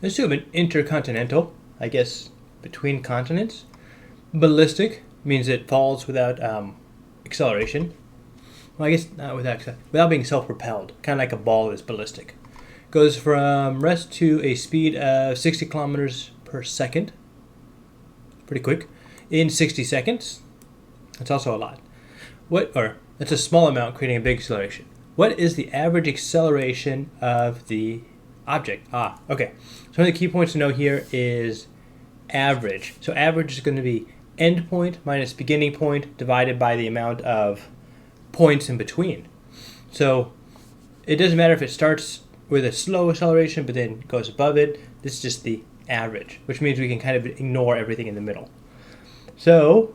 Let's do an intercontinental, I guess, between continents. Ballistic means it falls without acceleration. Well, I guess not without being self-propelled, kind of like a ball is ballistic. Goes from rest to a speed of 60 kilometers per second. Pretty quick. In 60 seconds. That's also a lot. That's a small amount creating a big acceleration. What is the average acceleration of the object? Okay. So one of the key points to know here is average. So average is going to be end point minus beginning point divided by the amount of points in between. So it doesn't matter if it starts with a slow acceleration but then goes above it. This is just the average, which means we can kind of ignore everything in the middle. So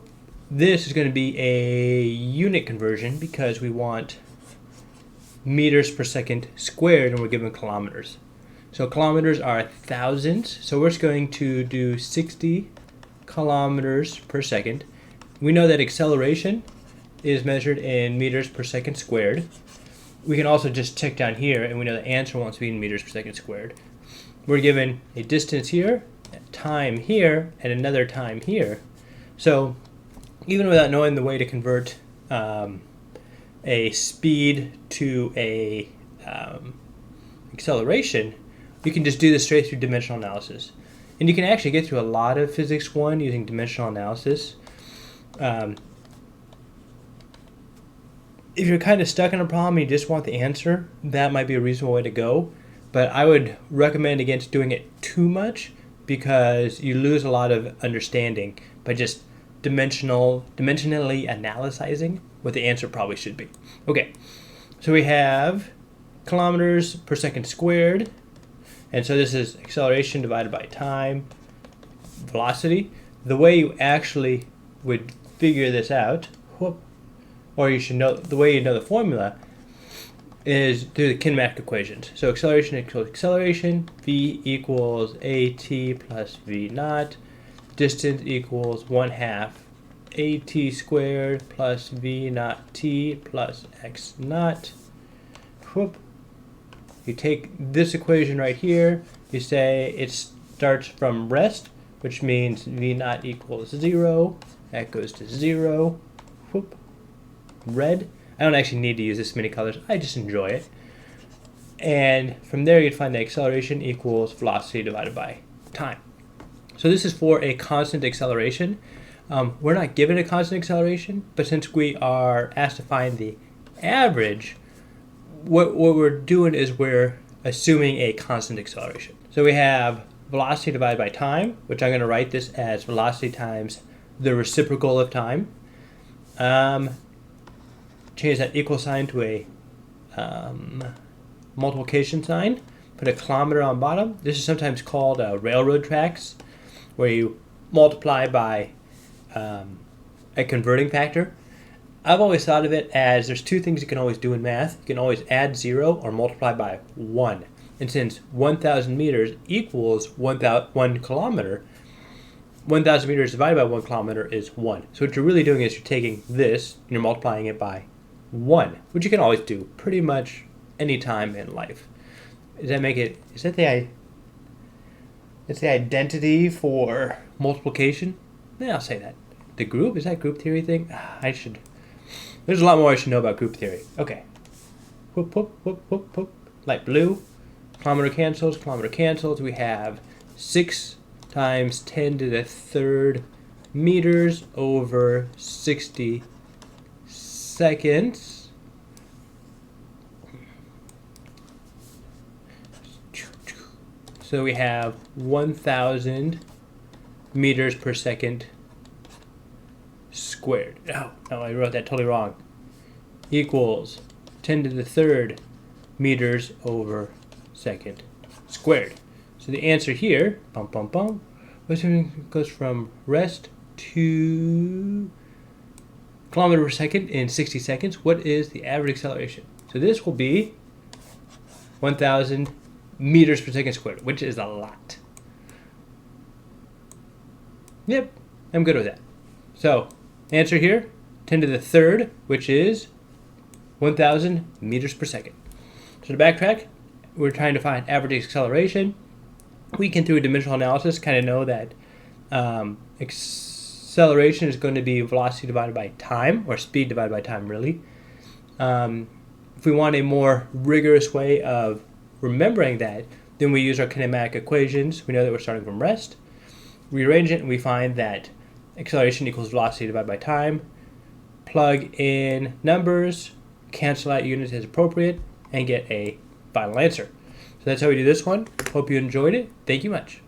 this is going to be a unit conversion because we want meters per second squared and we're given kilometers. So kilometers are thousands. So we're just going to do 60 kilometers per second. We know that acceleration is measured in meters per second squared. We can also just check down here and we know the answer wants to be in meters per second squared. We're given a distance here, a time here, and another time here. So even without knowing the way to convert a speed to a acceleration, you can just do this straight through dimensional analysis. And you can actually get through a lot of Physics 1 using dimensional analysis. If you're kind of stuck in a problem and you just want the answer, that might be a reasonable way to go. But I would recommend against doing it too much because you lose a lot of understanding by just dimensionally analyzing what the answer probably should be. Okay, so we have kilometers per second squared. And so this is acceleration divided by time, velocity. The way you actually would figure this out, or you should know, the way you know the formula is through the kinematic equations. So acceleration equals acceleration, v equals at plus v naught, distance equals 1/2 at squared plus v naught t plus x naught. You take this equation right here, you say it starts from rest, which means v naught equals 0. That goes to 0. Red. I don't actually need to use this many colors. I just enjoy it. And from there, you'd find that acceleration equals velocity divided by time. So this is for a constant acceleration. We're not given a constant acceleration, but since we are asked to find the average, what we're doing is we're assuming a constant acceleration. So we have velocity divided by time, which I'm going to write this as velocity times the reciprocal of time. Change that equal sign to a multiplication sign. Put a kilometer on bottom. This is sometimes called railroad tracks, where you multiply by a converting factor. I've always thought of it as there's two things you can always do in math. You can always add 0 or multiply by 1. And since 1,000 meters equals 1 kilometer, 1,000 meters divided by 1 kilometer is 1. So what you're really doing is you're taking this and you're multiplying it by 1, which you can always do pretty much any time in life. Does that make it, is that the identity for multiplication? Yeah, I'll say that. The group, is that group theory thing? There's a lot more I should know about group theory. Okay. Whoop, whoop, whoop, whoop, whoop. Light blue. Kilometer cancels. We have 6 times 10 to the third meters over 60 seconds. So we have 1,000 meters per second squared. No, I wrote that totally wrong. Equals 10 to the third meters over second squared. So the answer here, goes from rest to kilometer per second in 60 seconds. What is the average acceleration? So this will be 1,000 meters per second squared, which is a lot. Yep, I'm good with that. So answer here, 10 to the third, which is 1,000 meters per second. So to backtrack, we're trying to find average acceleration. we can, through dimensional analysis, kind of know that acceleration is going to be velocity divided by time, or speed divided by time, really. If we want a more rigorous way of remembering that, then we use our kinematic equations. We know that we're starting from rest. We rearrange it and we find that acceleration equals velocity divided by time. Plug in numbers, cancel out units as appropriate, and get a final answer. So that's how we do this one. Hope you enjoyed it. Thank you much.